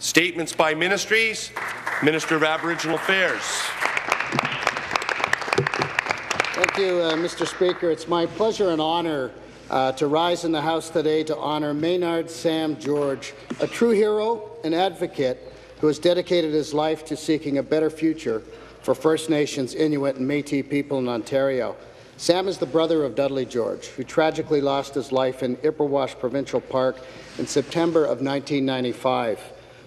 Statements by ministries. Minister of Aboriginal Affairs. Thank you, Mr. Speaker. It's my pleasure and honour to rise in the House today to honour Maynard Sam George, a true hero and advocate who has dedicated his life to seeking a better future for First Nations, Inuit and Métis people in Ontario. Sam is the brother of Dudley George, who tragically lost his life in Ipperwash Provincial Park in September of 1995.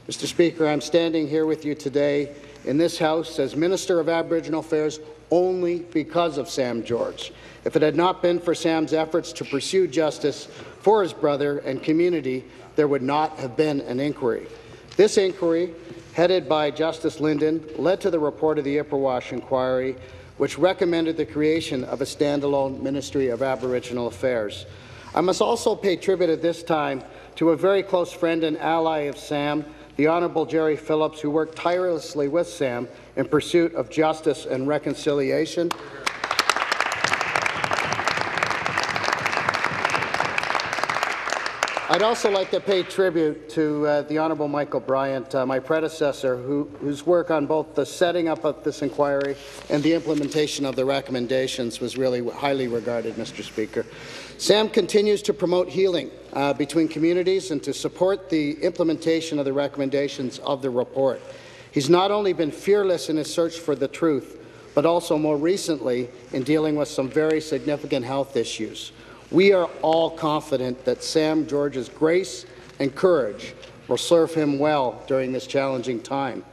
Mr. Speaker, I'm standing here with you today in this House as Minister of Aboriginal Affairs only because of Sam George. If it had not been for Sam's efforts to pursue justice for his brother and community, there would not have been an inquiry. This inquiry, headed by Justice Linden, led to the report of the Ipperwash Inquiry, which recommended the creation of a standalone Ministry of Aboriginal Affairs. I must also pay tribute at this time to a very close friend and ally of Sam, the Honourable Jerry Phillips, who worked tirelessly with Sam in pursuit of justice and reconciliation. I'd also like to pay tribute to the Honourable Michael Bryant, my predecessor, whose work on both the setting up of this inquiry and the implementation of the recommendations was really highly regarded, Mr. Speaker. Sam continues to promote healing between communities and to support the implementation of the recommendations of the report. He's not only been fearless in his search for the truth, but also more recently in dealing with some very significant health issues. We are all confident that Sam George's grace and courage will serve him well during this challenging time.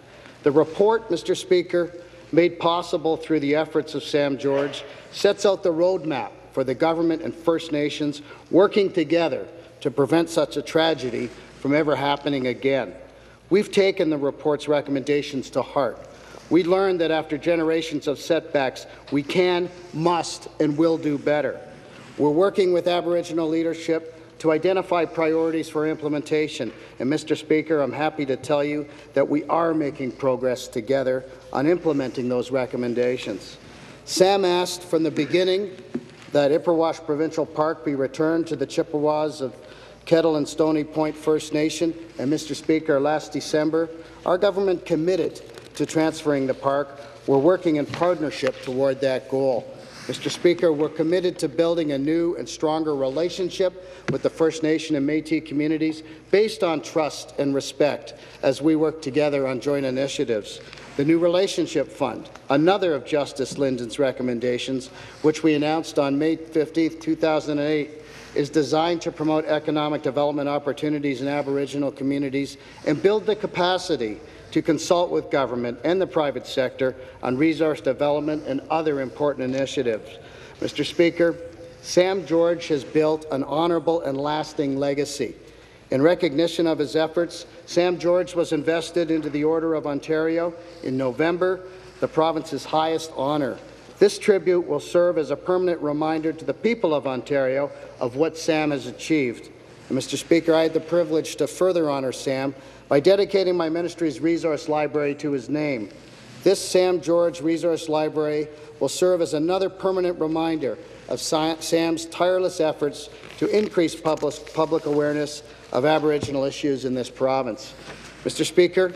The report, Mr. Speaker, made possible through the efforts of Sam George, sets out the roadmap for the government and First Nations working together to prevent such a tragedy from ever happening again. We've taken the report's recommendations to heart. We learned that after generations of setbacks, we can, must, and will do better. We're working with Aboriginal leadership to identify priorities for implementation. And, Mr. Speaker, I'm happy to tell you that we are making progress together on implementing those recommendations. Sam asked from the beginning that Ipperwash Provincial Park be returned to the Chippewas of Kettle and Stony Point First Nation. And, Mr. Speaker, last December, our government committed to transferring the park. We're working in partnership toward that goal. Mr. Speaker, we're committed to building a new and stronger relationship with the First Nation and Métis communities based on trust and respect as we work together on joint initiatives. The New Relationship Fund, another of Justice Linden's recommendations, which we announced on May 15, 2008, is designed to promote economic development opportunities in Aboriginal communities and build the capacity to consult with government and the private sector on resource development and other important initiatives. Mr. Speaker, Sam George has built an honourable and lasting legacy. In recognition of his efforts, Sam George was invested into the Order of Ontario in November, the province's highest honour. This tribute will serve as a permanent reminder to the people of Ontario of what Sam has achieved. And, Mr. Speaker, I had the privilege to further honour Sam by dedicating my ministry's resource library to his name. This Sam George Resource Library will serve as another permanent reminder of Sam's tireless efforts to increase public awareness of Aboriginal issues in this province. Mr. Speaker,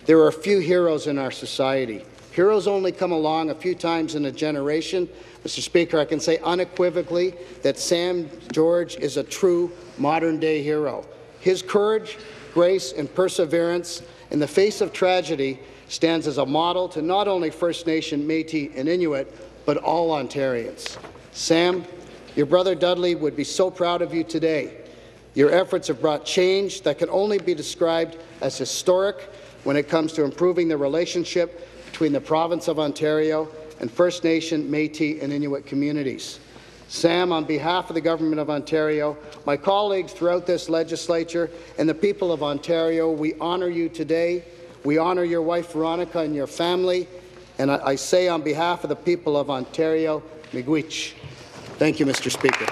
there are a few heroes in our society. Heroes only come along a few times in a generation. Mr. Speaker, I can say unequivocally that Sam George is a true modern-day hero. His courage, grace and perseverance in the face of tragedy stands as a model to not only First Nation, Métis and Inuit, but all Ontarians. Sam, your brother Dudley would be so proud of you today. Your efforts have brought change that can only be described as historic when it comes to improving the relationship between the province of Ontario and First Nation, Métis and Inuit communities. Sam, on behalf of the Government of Ontario, my colleagues throughout this legislature, and the people of Ontario, we honour you today. We honour your wife, Veronica, and your family. And I say on behalf of the people of Ontario, miigwech. Thank you, Mr. Speaker.